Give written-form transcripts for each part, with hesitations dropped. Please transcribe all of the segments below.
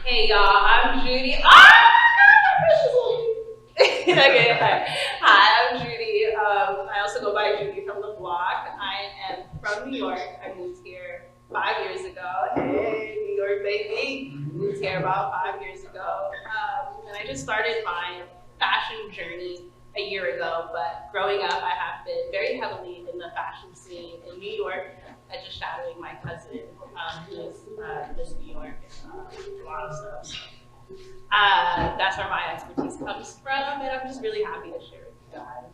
Hey y'all, I'm Judy. Okay, hi, I'm Judy. I also go by Judy from the block. I am from New York. I moved here 5 years ago. Hey, New York baby. Moved here about 5 years ago. And I just started my fashion journey a year ago, but growing up, I have been very heavily in the fashion scene in New York, just shadowing my cousin, who is Miss New York, and a lot of stuff. So, that's where my expertise comes from, and I'm just really happy to share with you guys.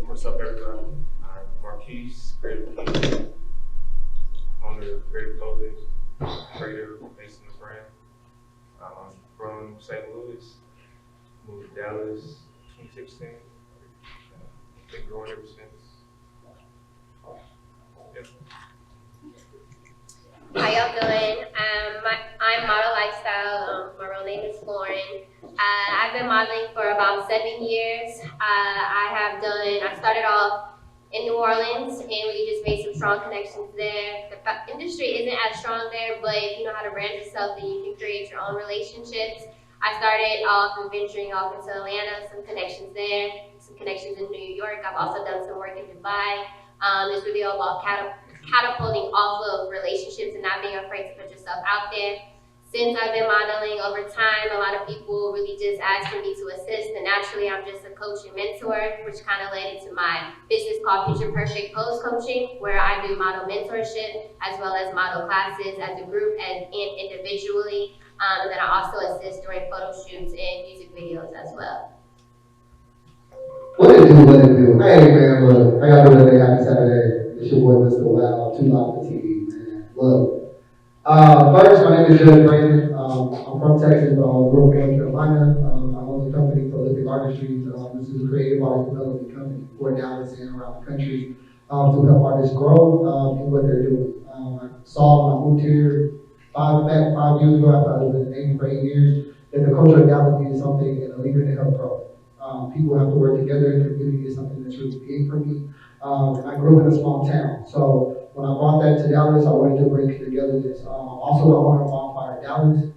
What's up, everybody? I'm Marquis, creative lead, owner of Creative Clothing, creator based in the brand. I'm from St. Louis, moved to Dallas 2016. Been growing ever since. Yep. How y'all doing? I'm Model Lifestyle. My real name is Lauren. I've been modeling for about 7 years. I started off in New Orleans and we just made some strong connections there. The industry isn't as strong there, but if you know how to brand yourself, then you can create your own relationships. I started off and venturing off into Atlanta, some connections there, some connections in New York. I've also done some work in Dubai. It's really all about catapulting off of relationships and not being afraid to put yourself out there. Since I've been modeling over time, a lot of people really just asking me to assist, and naturally I'm just a coach and mentor, which kind of led into my business called Picture Perfect Pose Coaching, where I do model mentorship as well as model classes as a group and individually. And then I also assist during photo shoots and music videos as well. What it do? Hey man, look, how y'all doing today? Happy Saturday. It's your boy Mr. Wow, too loud for TV, man. Look. First, my name is Judith. I'm from Texas, but I grew up in North Carolina. I own the company Prolific Artistries. This is a creative artist development company for Dallas and around the country to help artists grow in what they're doing. I saw when I moved here 5 years ago, after I was in the Navy for 8 years, that the culture of Dallas needed something and a leader to help grow. People have to work together. Community is something that's really big for me. I grew up in a small town, so when I brought that to Dallas, I wanted to bring together this. Also, the owner of Bonfire Dallas,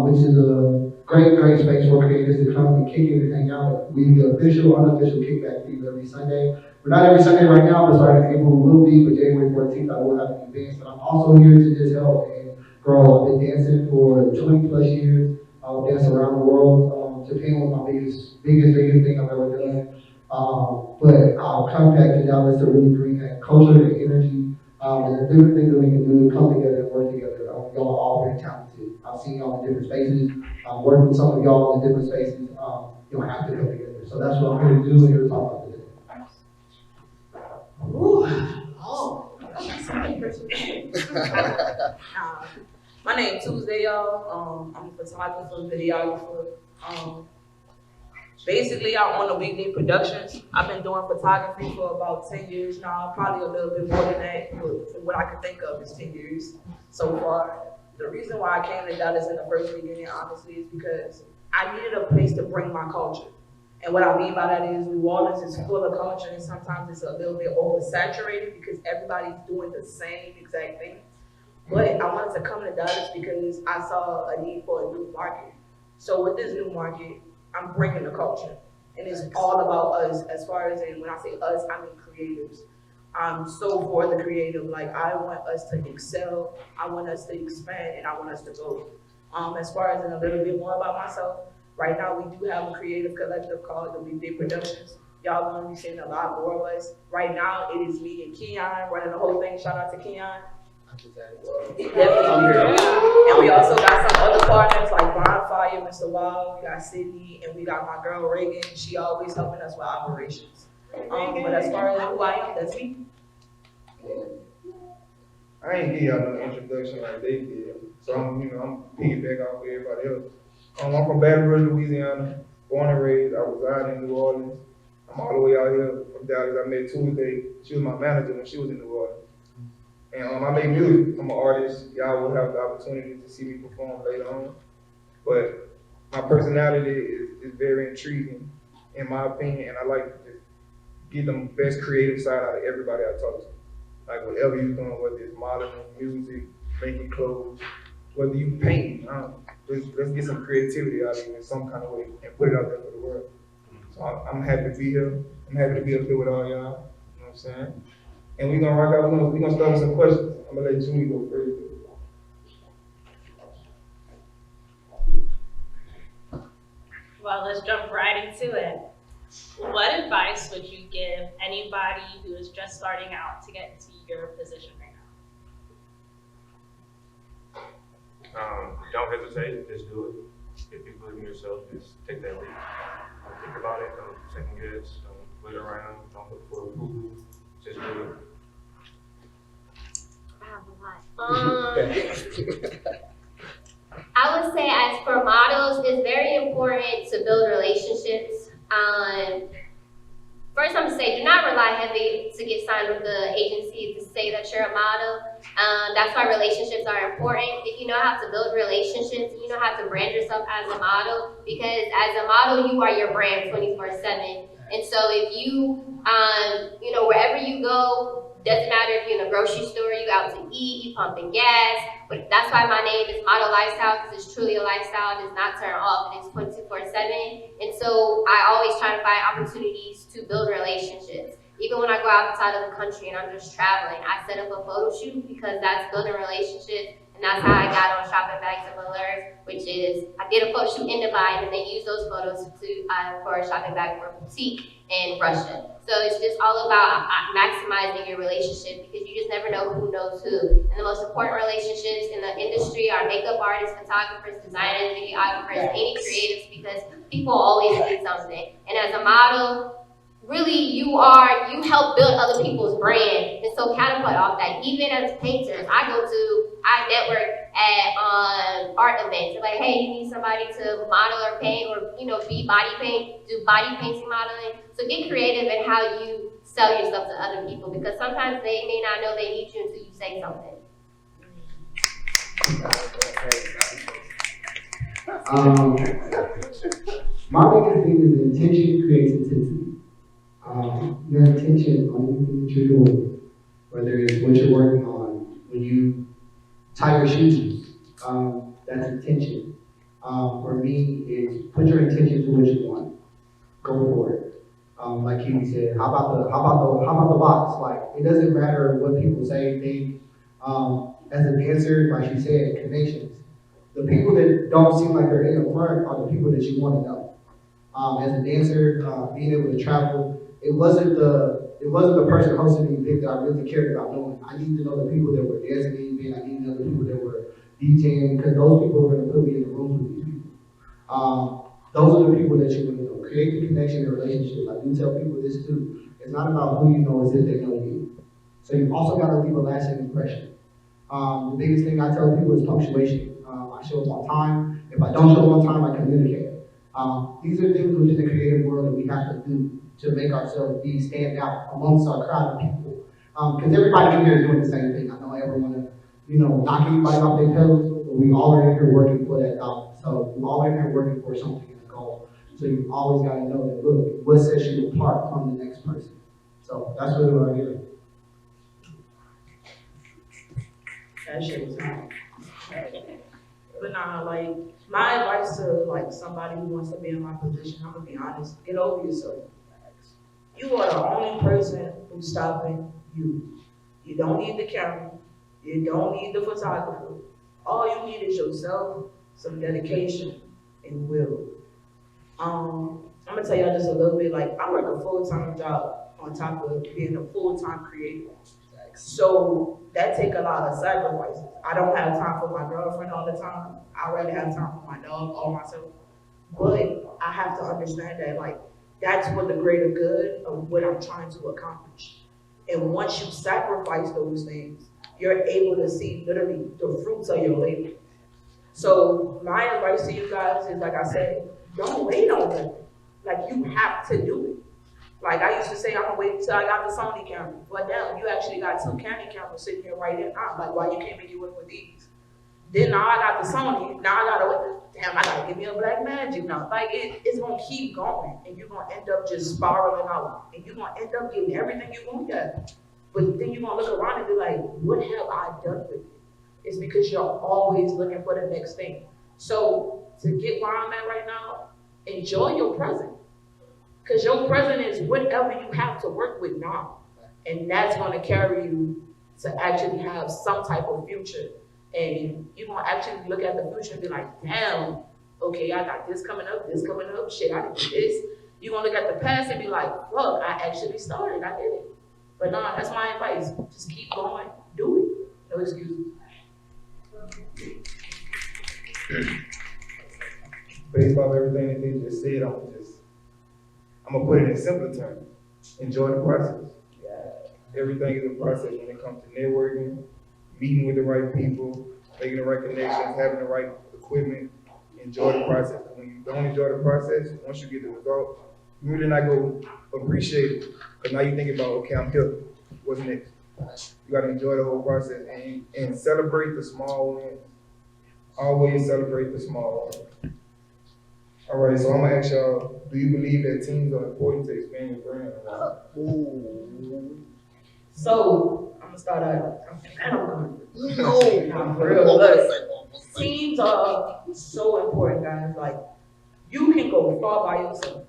which is a great space for creators to come and kick it and hang out. We do official, unofficial kickback fees every Sunday. We're not every Sunday right now, but starting in April we will be, but January 14th I will have an event. But I'm also here to just help and grow. I've been dancing for 20 plus years. I'll dance around the world. Japan was my biggest thing I've ever done. But I'll come back to Dallas to really bring that culture and energy, and the different things that we can do to come together and work together. Y'all are all very talented. I've seen y'all in different spaces. Working with some of y'all in different spaces. You'll have to come together. So that's what I'm here to do and here to talk about today. My name is Tuesdai, y'all. I'm a photographer, videographer. Basically, I'm on the Weekday Productions. I've been doing photography for about 10 years now, probably a little bit more than that, but from what I can think of is 10 years so far. The reason why I came to Dallas in the first beginning, honestly, is because I needed a place to bring my culture. And what I mean by that is New Orleans is full of culture, and sometimes it's a little bit oversaturated because everybody's doing the same exact thing. But I wanted to come to Dallas because I saw a need for a new market. So with this new market, I'm bringing the culture, and it's all about us. As far as, and when I say us, I mean creatives. I'm so for the creative. Like, I want us to excel, I want us to expand, and I want us to go. As far as a little bit more about myself, right now we do have a creative collective called the Weekday Productions. Y'all gonna be seeing a lot more of us. Right now it is me and Keon running the whole thing. Shout out to Keon. Definitely. And we also got some other partners like Bonfire, Mr. Wild, we got Sydney, and we got my girl Reagan. She always helping us with operations. But as far as who I am, that's me. I ain't give y'all no introduction like they did. So I'm piggyback off of everybody else. I'm from Baton Rouge, Louisiana, born and raised. I reside in New Orleans. I'm all the way out here from Dallas. I met Tuesdai. She was my manager when she was in New Orleans. And I make music. I'm an artist. Y'all will have the opportunity to see me perform later on. But my personality is very intriguing, in my opinion, and I like to just get the best creative side out of everybody I talk to. Like whatever you're doing, whether it's modeling, music, making clothes, whether you paint, let's get some creativity out of you in some kind of way and put it out there for the world. So I'm happy to be here. I'm happy to be up here with all y'all. You know what I'm saying? And we're gonna rock out. We're gonna start with some questions. I'm gonna let Julie go first. Well, let's jump right into it. What advice would you give anybody who is just starting out to get into your position right now? Don't hesitate, just do it. If you believe in yourself, just take that leap. Don't think about it, don't second guess, don't wait around, don't look for approval, just do it. I have a lot. I would say as for models, it's very important to build relationships. First, I'm gonna say do not rely heavy to get signed with the agency to say that you're a model. That's why relationships are important. If you know how to build relationships, you know how to brand yourself as a model, because as a model, you are your brand 24/7. And so if you, wherever you go, doesn't matter if you're in a grocery store, you out to eat, you pumping gas. But that's why my name is Model Lifestyle, because it's truly a lifestyle. It does not turn off, and it's 24/7. And so I always try to find opportunities to build relationships. Even when I go outside of the country and I'm just traveling, I set up a photo shoot because that's building relationships. And that's how I got on Shopping Bags and Allures, which is I did a photo shoot in Dubai, and they used those photos for a shopping bag for a boutique in Russia. So it's just all about maximizing your relationship, because you just never know who knows who. And the most important relationships in the industry are makeup artists, photographers, designers, videographers, any creatives, because people always need something. And as a model, really you help build other people's brand, and so catapult off that. Even as painters, I network at art events. They're like, hey, you need somebody to model or paint, or do body painting modeling. So get creative in how you sell yourself to other people, because sometimes they may not know they need you until you say something. My biggest thing is intention creates intensity. Your intention on anything that you're doing, whether it's what you're working on, when you tie your shoes, that's intention. For me, is put your intention to what you want. Go for it. Like Kiwi said, how about the box? Like, it doesn't matter what people say, think. As a dancer, like she said, connections. The people that don't seem like they're in the front are the people that you want to know. As a dancer, being able to travel, it wasn't the person hosting the event that I really cared about knowing. I need to know the people that were dancing the event. I need to know the people that were DJing, because those people are going to put me in the rooms with these people. Those are the people that you want to know. Create the connection and relationship. I do tell people this too. It's not about who you know, it's if they know you. So you also got to leave a lasting impression. The biggest thing I tell people is punctuation. I show up on time. If I don't show up on time, I communicate. These are things within the creative world that we have to do to make ourselves stand out amongst our crowd of people. Because everybody in here is doing the same thing. I know everyone, knock anybody off their pedals, but we all are in here working for that dollar. So we're all in here working for something in the goal. So you always got to know that, look, what sets you apart from the next person. So that's really what I hear. That shit was hot. But nah, like, my advice to somebody who wants to be in my position, I'm gonna be honest, get over yourself. You are the only person who's stopping you. You don't need the camera. You don't need the photographer. All you need is yourself, some dedication, and will. I'm gonna tell y'all just a little bit, I work a full-time job on top of being a full-time creator. So that take a lot of sacrifices. I don't have time for my girlfriend all the time. I rather have time for my dog or myself. But I have to understand that that's what the greater good of what I'm trying to accomplish. And once you sacrifice those things, you're able to see literally the fruits of your labor. So my advice to you guys is, like I said, don't wait on it. You have to do it. I used to say, I'm gonna wait until I got the Sony camera. But now you actually got two Canon cameras sitting here right now. Why you can't make it work with these? Then now I got the Sony. Now I gotta give me a Black Magic now. It's gonna keep going, and you're gonna end up just spiraling out, and you're gonna end up getting everything you want to get. But then you're gonna look around and be like, what have I done with it? It's because you're always looking for the next thing. So to get where I'm at right now, enjoy your present. Because your present is whatever you have to work with now. And that's gonna carry you to actually have some type of future. And you're gonna actually look at the future and be like, damn, okay, I got this coming up, shit, I did this. You're gonna look at the past and be like, fuck, I actually started, I did it. But no, that's my advice. Just keep going, do it. No excuses. Based off everything that they just said, I'm gonna put it in simpler terms. Enjoy the process. Everything is a process when it comes to networking, meeting with the right people, making the right connections, having the right equipment. Enjoy the process. When you don't enjoy the process, once you get the result, you really not go appreciate it. Because now you think about, okay, I'm here. What's next? You gotta enjoy the whole process and celebrate the small wins. Always celebrate the small wins. All right, so I'm gonna ask y'all, do you believe that teams are important to expand your brand or not? So, I'm gonna start out. I'm for real. Look, teams are so important, guys. Like, you can go far by yourself.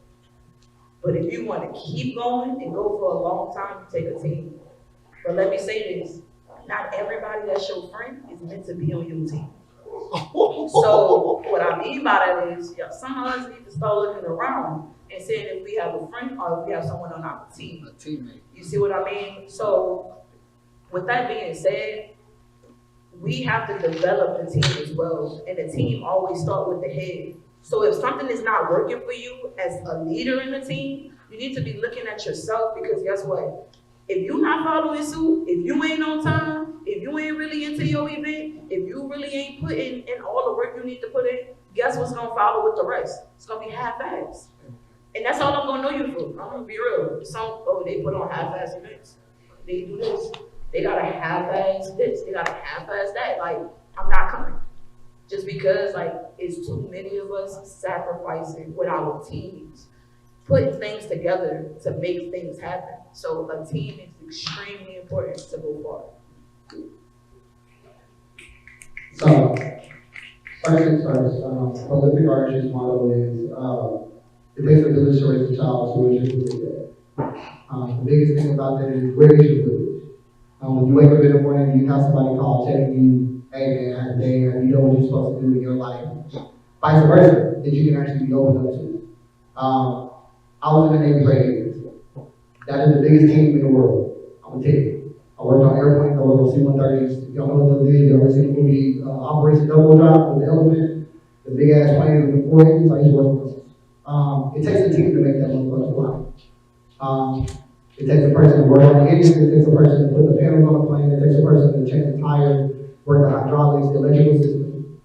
But if you want to keep going and go for a long time, you take a team. But let me say this, not everybody that's your friend is meant to be on your team. So what I mean by that is, some of us need to start looking around and saying if we have a friend or if we have someone on our team. A teammate. You see what I mean? So with that being said, we have to develop the team as well. And the team always start with the head. So if something is not working for you as a leader in the team, you need to be looking at yourself, because guess what? If you're not following suit, if you ain't on time, if you ain't really into your event, if you really ain't putting in all the work you need to put in, guess what's gonna follow with the rest? It's gonna be half-assed. And that's all I'm gonna know you for. I'm gonna be real. They put on half-assed events. They do this. They gotta half-ass this. They gotta half-ass that. Like, I'm not coming. Just because, like, it's too many of us sacrificing with our teams, putting things together to make things happen. So a team is extremely important to go far. So, first things first, Olympic Arch's motto is, it takes a village to raise a child, so where's your village at? The biggest thing about that is, where is your village? When you wake up in the morning, you have somebody call telling you, hey man, I had a day, and you know what you're supposed to do in your life. Vice versa, that you can actually be open up to. I was in the Navy for 8 years. That is the biggest team in the world. I'm gonna tell you. I worked on airplanes, I worked on C-130s. Y'all know what those is. Y'all ever seen the movie Operation Double Drop with the elephant? The big ass planes with the 480s, I used to work with those. It takes a team to make that motherfucker fly. It takes a person to work on the engine, it takes a person to put the panels on the plane, it takes a person to change the tires, work the hydraulics, the electrical system.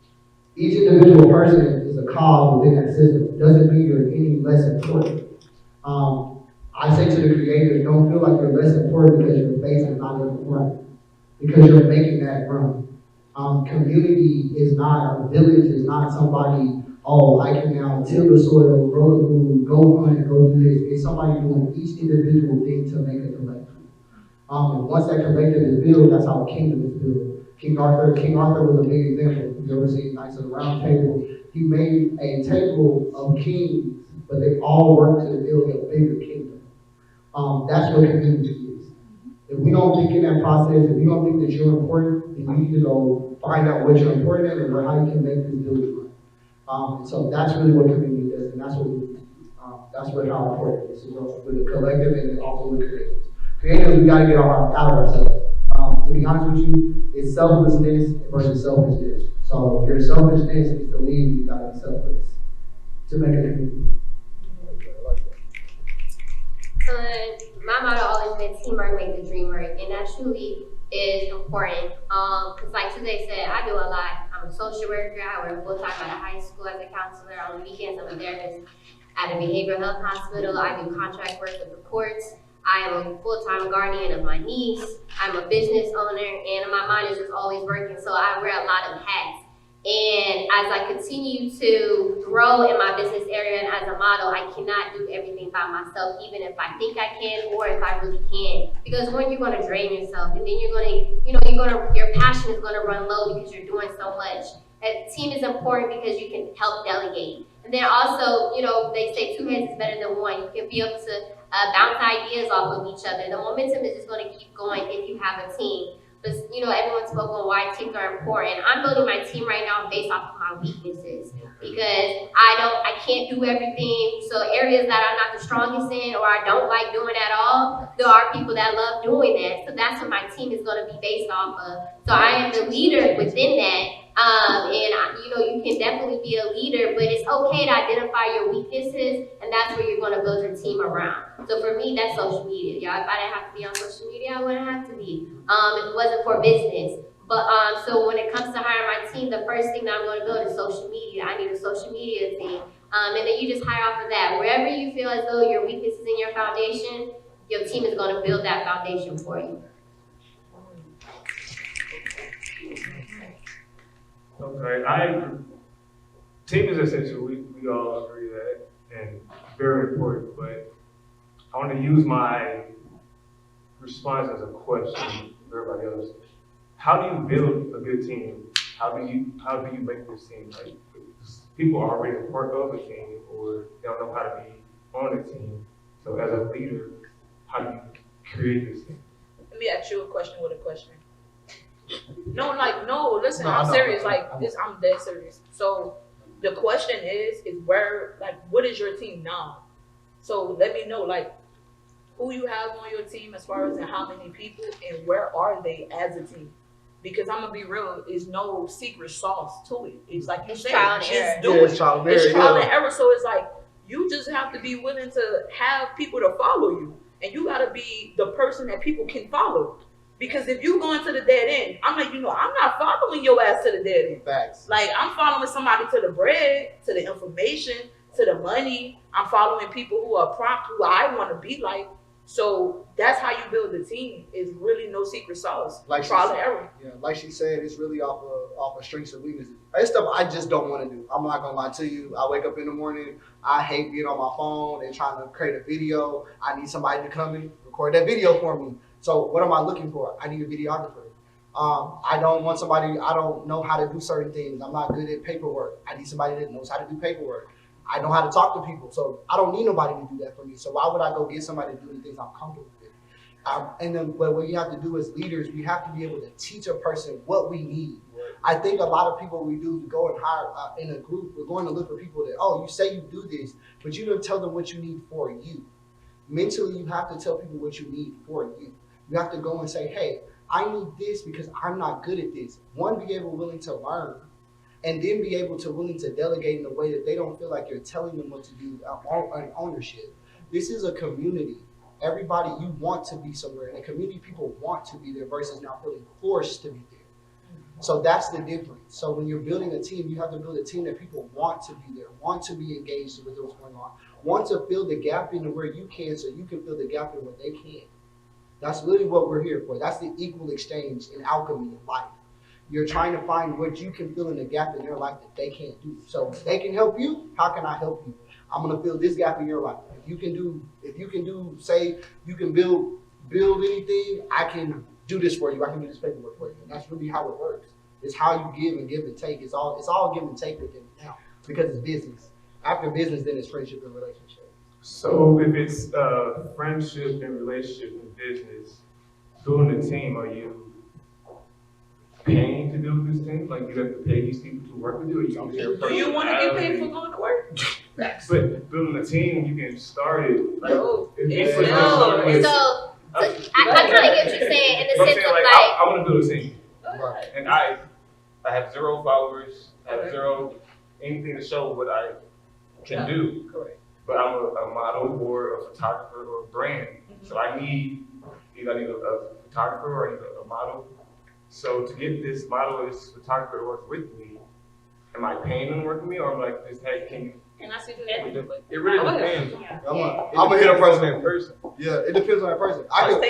Each individual person is a cog within that system. It doesn't mean you're any less important. I say to the creators, don't feel like you're less important because your face is not in the front, because you're making that run. Community is not, a village is not somebody, oh, I can now till the soil, grow the food, go hunt, go do this. It's somebody doing each individual thing to make a collective. And once that collective is built, that's how a kingdom is built. King Arthur was a big example. You ever seen Knights of the Round Table? He made a table of kings, but they all worked to build a bigger kingdom. That's what community is. If we don't think in that process, if you don't think that you're important, then you need to go find out what you're important at and how you can make this village run. So that's really what community does, and that's what how important it is. With the collective and also with creators. Creators, we gotta get out of ourselves. To be honest with you, it's selflessness versus selfishness. So if your selfishness is to lead, you gotta be selfless to make a community. My motto always been teamwork make the dream work, and that truly is important. Cause like Tuesday said, I do a lot. I'm a social worker. I work full time at a high school as a counselor. On the weekends, I'm a therapist at a behavioral health hospital. I do contract work with the courts. I am a full-time guardian of my niece. I'm a business owner, and my mind is just always working. So I wear a lot of hats. And as I continue to grow in my business area and as a model, I cannot do everything by myself, even if I think I can or if I really can. Because when you're going to drain yourself, and then you're going to, your passion is going to run low because you're doing so much. A team is important because you can help delegate. And then also, they say 2 heads is better than one. You can be able to bounce ideas off of each other. The momentum is just going to keep going if you have a team. But everyone spoke on why teams are important. I'm building my team right now based off of my weaknesses because I can't do everything. So areas that I'm not the strongest in or I don't like doing at all, there are people that love doing that. So that's what my team is going to be based off of. So I am the leader within that. You can definitely be a leader, but it's okay to identify your weaknesses, and that's where you're going to build your team around. So for me, that's social media. Y'all, if I didn't have to be on social media, I wouldn't have to be. If it wasn't for business. But so when it comes to hiring my team, the first thing that I'm going to build is social media. I need a social media team. And then you just hire off of that. Wherever you feel as though your weakness is in your foundation, your team is going to build that foundation for you. Okay, team is essential. We all agree that, and very important. But I want to use my response as a question for everybody else. How do you build a good team? How do you make this team? Like, people are already a part of a team, or they don't know how to be on a team. So as a leader, how do you create this team? Let me ask you a question with a question. No, listen, I'm serious. I'm dead serious. So the question is where, what is your team now? So let me know, who you have on your team as far as and how many people and where are they as a team? Because I'm gonna be real, there's no secret sauce to it. It's like you said, just do it. It's trial and error. So it's like you just have to be willing to have people to follow you, and you gotta be the person that people can follow. Because if you going to the dead end, I'm not following your ass to the dead end. Facts. I'm following somebody to the bread, to the information, to the money. I'm following people who are prompt, who I want to be like. So that's how you build a team. Is really no secret sauce. Trial and error. Yeah, like she said, it's really off of strengths and weaknesses. It's stuff I just don't want to do. I'm not gonna lie to you. I wake up in the morning, I hate being on my phone and trying to create a video. I need somebody to come and record that video for me. So what am I looking for? I need a videographer. I don't want somebody, I don't know how to do certain things. I'm not good at paperwork. I need somebody that knows how to do paperwork. I know how to talk to people. So I don't need nobody to do that for me. So why would I go get somebody to do the things I'm comfortable with? But what you have to do as leaders, we have to be able to teach a person what we need. I think a lot of people we go and hire in a group, we're going to look for people that, you say you do this, but you don't tell them what you need for you. Mentally, you have to tell people what you need for you. You have to go and say, hey, I need this because I'm not good at this. One, be willing to learn, and then be able to willing to delegate in a way that they don't feel like you're telling them what to do on ownership. This is a community. Everybody, you want to be somewhere. In a community, people want to be there versus now feeling forced to be there. So that's the difference. So when you're building a team, you have to build a team that people want to be there, want to be engaged with what's going on, want to fill the gap into where you can so you can fill the gap in what they can. That's really what we're here for. That's the equal exchange in alchemy of life. You're trying to find what you can fill in the gap in their life that they can't do. So if they can help you, how can I help you? I'm gonna fill this gap in your life. If you can do, say you can build anything, I can do this for you. I can do this paperwork for you. And that's really how it works. It's how you give and take. It's all give and take with it now because it's business. After business, then it's friendship and relationship. So if it's friendship and relationship and business, building a team, are you paying to build this team? Like you have to pay these people to work with you? Do you want to get paid for going to work? But building a team, you can start it. I kind of get what you're saying in the sense of I want to build a team. And I have 0 followers, I have 0 anything to show what I can do. Correct. But I'm a model or a photographer or a brand. So I need either a photographer or I need a model. So to get this model or this photographer to work with me, am I paying them to work with me or am I like, just, hey, can I see that? It really depends. I'm gonna hit a person in person. Yeah, it depends on that person. How many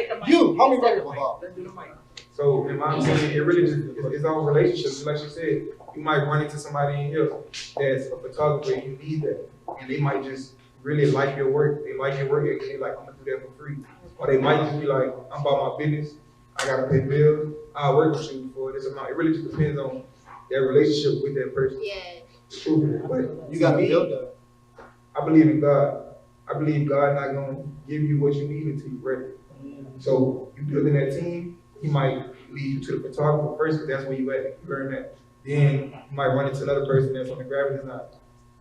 records? Let's do the mic. So in my opinion, it really just, it's all relationships. Like you said, you might run into somebody in here that's a photographer and you need that. And they might just really like your work. They like your work and they like, I'm gonna do that for free. Or they might just be like, I'm about my business. I gotta pay bills. I'll work with you for this amount. It really just depends on their relationship with that person. Yeah. But You gotta build that. I believe in God. I believe God not gonna give you what you need until you're ready. So you building that team, He might lead you to the photographer first, because that's where you at. You learn that. Then you might run into another person that's on the graphic design.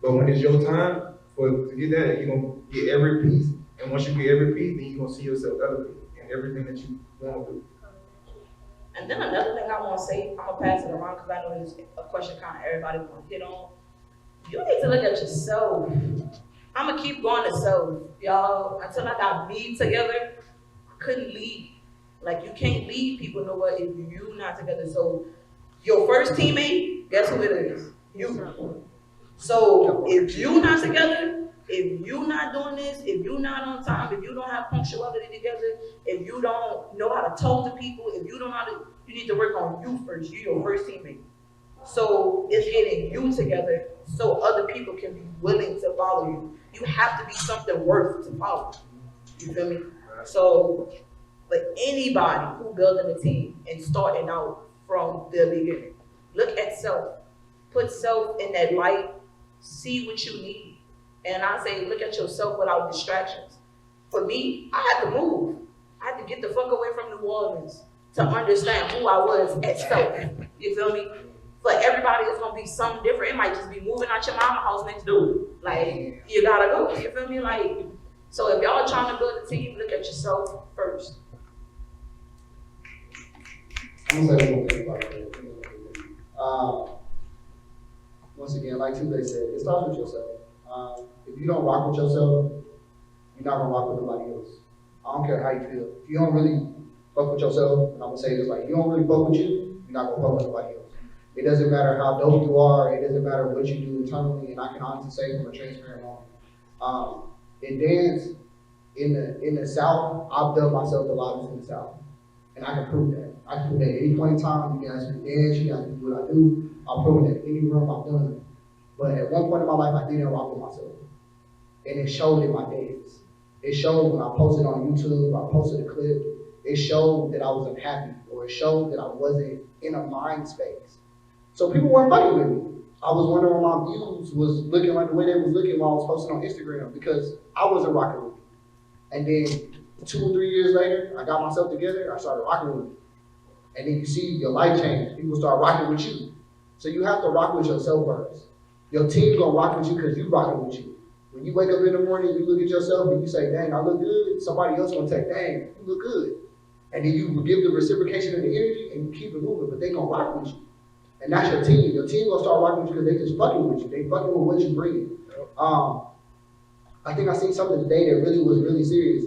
But when it's your time to get that, you're gonna get every piece. And once you get every piece, then you're gonna see yourself elevate in everything that you want to do. And then another thing I want to say, I'm gonna pass it around because I know this is a question kind of everybody want to hit on. You need to look at yourself. I'm gonna keep going to self, y'all. Until I got me together, I couldn't lead. Like, you can't lead people nowhere if you not together. So your first teammate, guess who it is? You. So if you not together, if you not doing this, if you not on time, if you don't have punctuality together, if you don't know how to talk to people, if you don't know how to, you need to work on you first. You're your first teammate. So it's getting you together so other people can be willing to follow you. You have to be something worth to follow. You feel me? So, but anybody who building a team and starting out from the beginning, look at self. Put self in that light. See what you need. And I say, look at yourself without distractions. For me, I had to move. I had to get the fuck away from New Orleans to understand who I was at self. You feel me? For everybody, it's gonna be something different. It might just be moving out your mama house next door. Like, you gotta go. You feel me? Like, so if y'all trying to build a team, look at yourself first. I'm gonna say one thing about it. Once again, like Tuesday said, it starts with yourself. If you don't rock with yourself, you're not gonna rock with nobody else. I don't care how you feel. If you don't really fuck with yourself, and I'm gonna say this, like, you don't really fuck with you, you're not gonna fuck with nobody else. It doesn't matter how dope you are, it doesn't matter what you do internally, and I can honestly say from a transparent moment. In dance, in the South, I've done myself the loudest in the South. And I can prove that. I can prove that at any point in time. You can ask me to dance, you can ask me to do what I do. I'll prove that in any room I've done it. But at one point in my life, I didn't rock with myself. And it showed in my dance. It showed when I posted on YouTube, I posted a clip. It showed that I was unhappy, or it showed that I wasn't in a mind space. So people weren't fucking with me. I was wondering why my views was looking like the way they was looking while I was posting on Instagram, because I wasn't rocking with it. And then 2 or 3 years later, I got myself together, I started rocking with it. And then you see your life change. People start rocking with you. So you have to rock with yourself first. Your team gonna rock with you because you rocking with you. When you wake up in the morning, you look at yourself and you say, dang, I look good. Somebody else gonna say, dang, you look good. And then you give the reciprocation of the energy and you keep it moving, but they gonna rock with you. And that's your team. Your team gonna start rocking with you because they just fucking with you. They fucking with what you bring. I think I seen something today that really was really serious.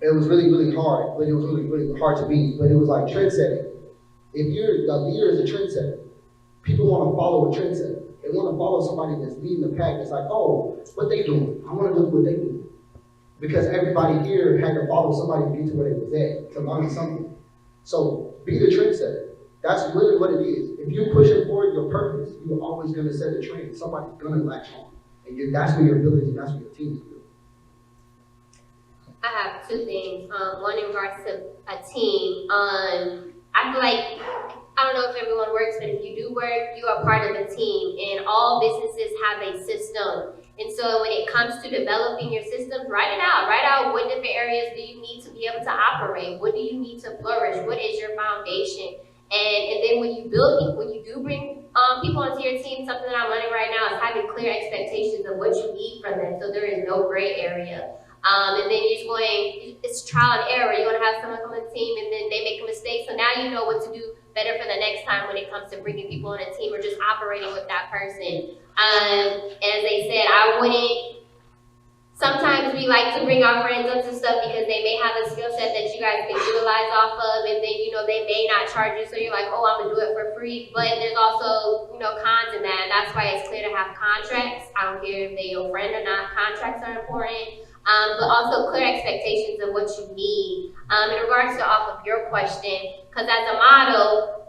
It was really, really hard, but it was really, really hard to beat. But it was like trend setting. If you're the leader is a trendsetter, people want to follow a trendsetter. They want to follow somebody that's leading the pack. That's like, oh, what they doing? I want to do what they do. Because everybody here had to follow somebody to get to where they was at, to learn something. So be the trendsetter. That's really what it is. If you're pushing forward your purpose, you're always going to set the trend. Somebody's going to latch on. And that's where your ability, and that's where your team is built. I have 2 things. One in regards to a team. I feel like, I don't know if everyone works, but if you do work, you are part of a team. And all businesses have a system. And so when it comes to developing your systems, write it out. Write out what different areas do you need to be able to operate? What do you need to flourish? What is your foundation? And then when you do bring people onto your team, something that I'm learning right now is having clear expectations of what you need from them, so there is no gray area. And then you're just going, it's trial and error. You're going to have someone come on the team and then they make a mistake, so now you know what to do better for the next time when it comes to bringing people on a team or just operating with that person. As they said, sometimes we like to bring our friends up to stuff because they may have a skill set that you guys can utilize off of, and then, they may not charge you, so you're like, oh, I'm gonna do it for free. But there's also, cons in that, and that's why it's clear to have contracts. I don't care if they're your friend or not, contracts are important. but also clear expectations of what you need. In regards to off of your question, because as a model,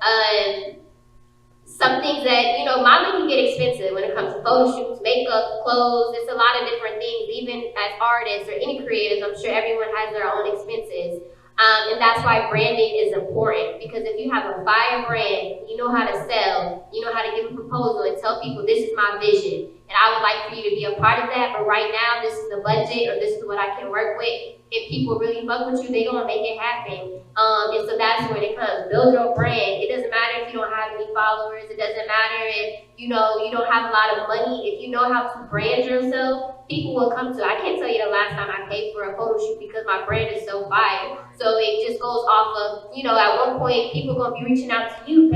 some things that, modeling can get expensive when it comes to photo shoots, makeup, clothes. It's a lot of different things. Even as artists or any creators, I'm sure everyone has their own expenses. And that's why branding is important, because if you have a fire brand, you know how to sell, you know how to give a proposal and tell people this is my vision and I would like for you to be a part of that, but right now this is the budget or this is what I can work with. If people really fuck with you, they gonna make it happen. And so that's where it comes. Build your brand. It doesn't matter if you don't have any followers. It doesn't matter if you don't have a lot of money. If you know how to brand yourself, people will come to you. I can't tell you the last time I paid for a photo shoot because my brand is so fire. So it just goes off of, at one point people gonna be reaching out to you,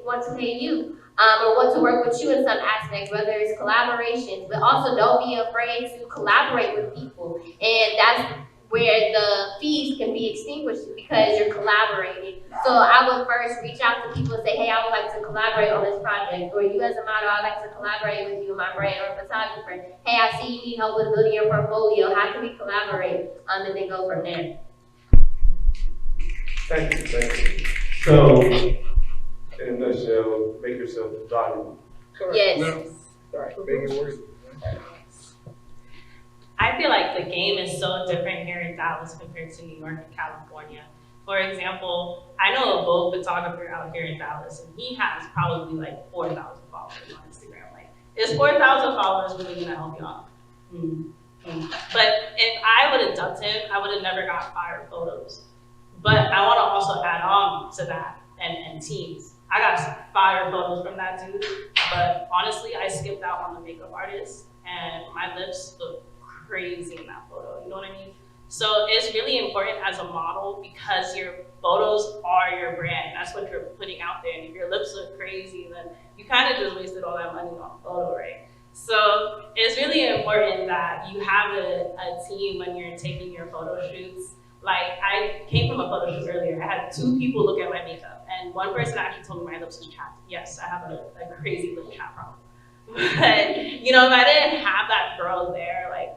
want to pay you. Or want to work with you in some aspects, whether it's collaborations, but also don't be afraid to collaborate with people. And that's where the fees can be extinguished because you're collaborating. So I would first reach out to people and say, hey, I would like to collaborate on this project. Or you as a model, I'd like to collaborate with you in my brand, or a photographer. Hey, I see you need help with building your portfolio. How can we collaborate? And then go from there. Thank you. So, in a nutshell, make yourself valuable. Yes. Right, make it work. I feel like the game is so different here in Dallas compared to New York and California. For example, I know a Vogue photographer out here in Dallas, and he has probably like 4,000 followers on Instagram. Like, is 4,000 followers really gonna help you out? But if I would have dumped him, I would have never got fire photos. But I want to also add on to that and teams. I got some fire photos from that dude, but honestly, I skipped out on the makeup artist, and my lips look crazy in that photo, you know what I mean? So it's really important as a model because your photos are your brand. That's what you're putting out there, and if your lips look crazy, then you kind of just wasted all that money on a photo, right? So it's really important that you have a team when you're taking your photo shoots. Like, I came from a photo shoot earlier. I had 2 people look at my makeup, and one person actually told me my lips was chapped. Yes, I have a crazy lip chap problem. But, if I didn't have that girl there, like,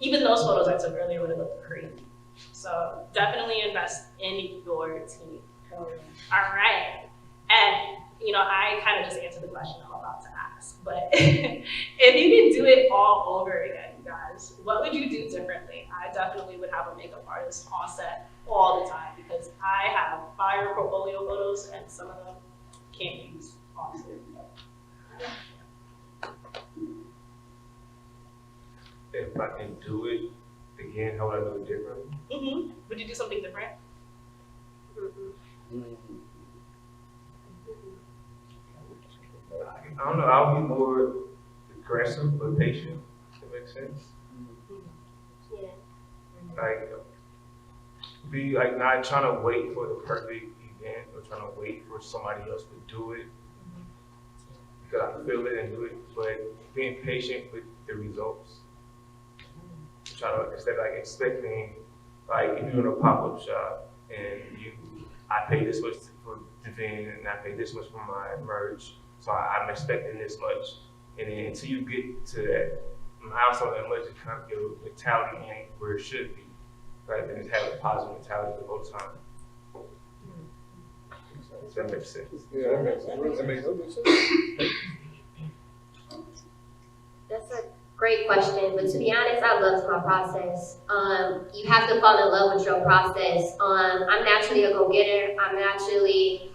even those photos I took earlier would have looked crazy. So definitely invest in your team. All right. And, I kind of just answered the question I'm about to ask. But if you could do it all over again, you guys, what would you do differently? I definitely would have a makeup artist on set all the time because I have fire portfolio photos and some of them can't use, honestly. If I can do it again, how would I do it differently? Would you do something different? I don't know, I'll be more aggressive but patient, if that makes sense. Yeah. Like, be like not trying to wait for the perfect event or trying to wait for somebody else to do it. Because I can feel it and do it, but being patient with the results. Try to, instead of like expecting, like if you're in a pop-up shop and I pay this much for the event and I pay this much for my merch, so I'm expecting this much. And then until you get to that milestone that much, it kind of your mentality ain't where it should be. Right? Then just have a positive mentality the whole time. Does that make sense? Yeah, that makes sense. That's a great question, but to be honest, I loved my process. You have to fall in love with your process. I'm naturally a go-getter. I'm naturally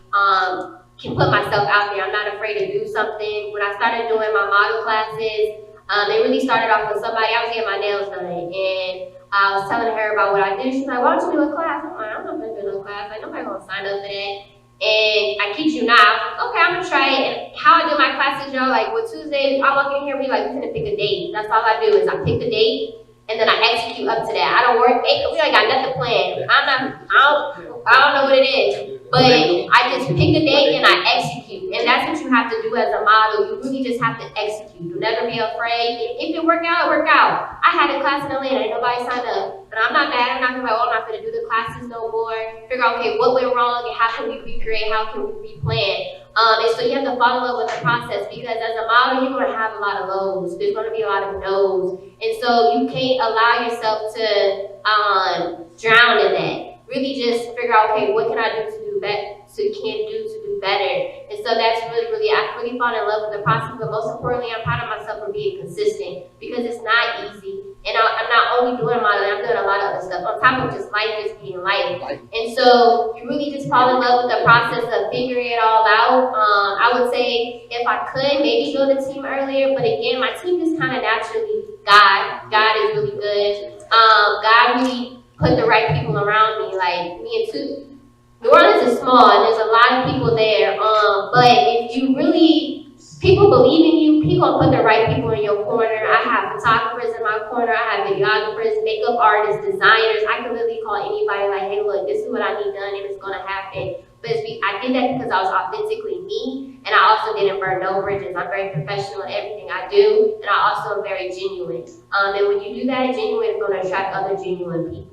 can put myself out there. I'm not afraid to do something. When I started doing my model classes, it really started off with somebody. I was getting my nails done, and I was telling her about what I do. She's like, "Why don't you do a class?" I'm like, "I'm not gonna do no class. Like, nobody gonna sign up for that." And I kid you not, I was like, "Okay, I'm gonna try it." And how I do my classes, y'all, like with Tuesday, I walk in here, we like, we finna pick a date. That's all I do is I pick the date, and then I execute up to that. I don't work. We ain't got nothing planned. I don't know what it is, but I just pick the date and I execute, and that's what you have to do as a model. You really just have to execute. You'll never be afraid. If it work out, it work out. I had a class in Atlanta, ain't nobody signed up. And I'm not mad. I'm not gonna be like, oh, I'm not gonna do the classes no more. Figure out, okay, what went wrong and how can we recreate, how can we replan? And so you have to fall in love with the process, because as a model, you're gonna have a lot of lows. There's gonna be a lot of no's. And so you can't allow yourself to drown in that. Really just figure out, okay, what can I do to do better, to do better. And so that's really, I really fall in love with the process, but most importantly, I'm proud of myself for being consistent, because it's not easy. And I'm not only doing modeling, I'm doing a lot of other stuff on top of just life just being life. And so you really just fall in love with the process of figuring it all out. I would say if I could maybe build a team earlier, but again, my team is kind of naturally God is really good. God really put the right people around me, like me and New Orleans is small and there's a lot of people there. But if you really, people believe in you, people will put the right people in your corner. I have photographers in my corner, I have videographers, makeup artists, designers. I can literally call anybody like, hey, look, this is what I need done and it's gonna happen. But I did that because I was authentically me, and I also didn't burn no bridges. I'm very professional in everything I do, and I also am very genuine. And when you do that, genuine is gonna attract other genuine people.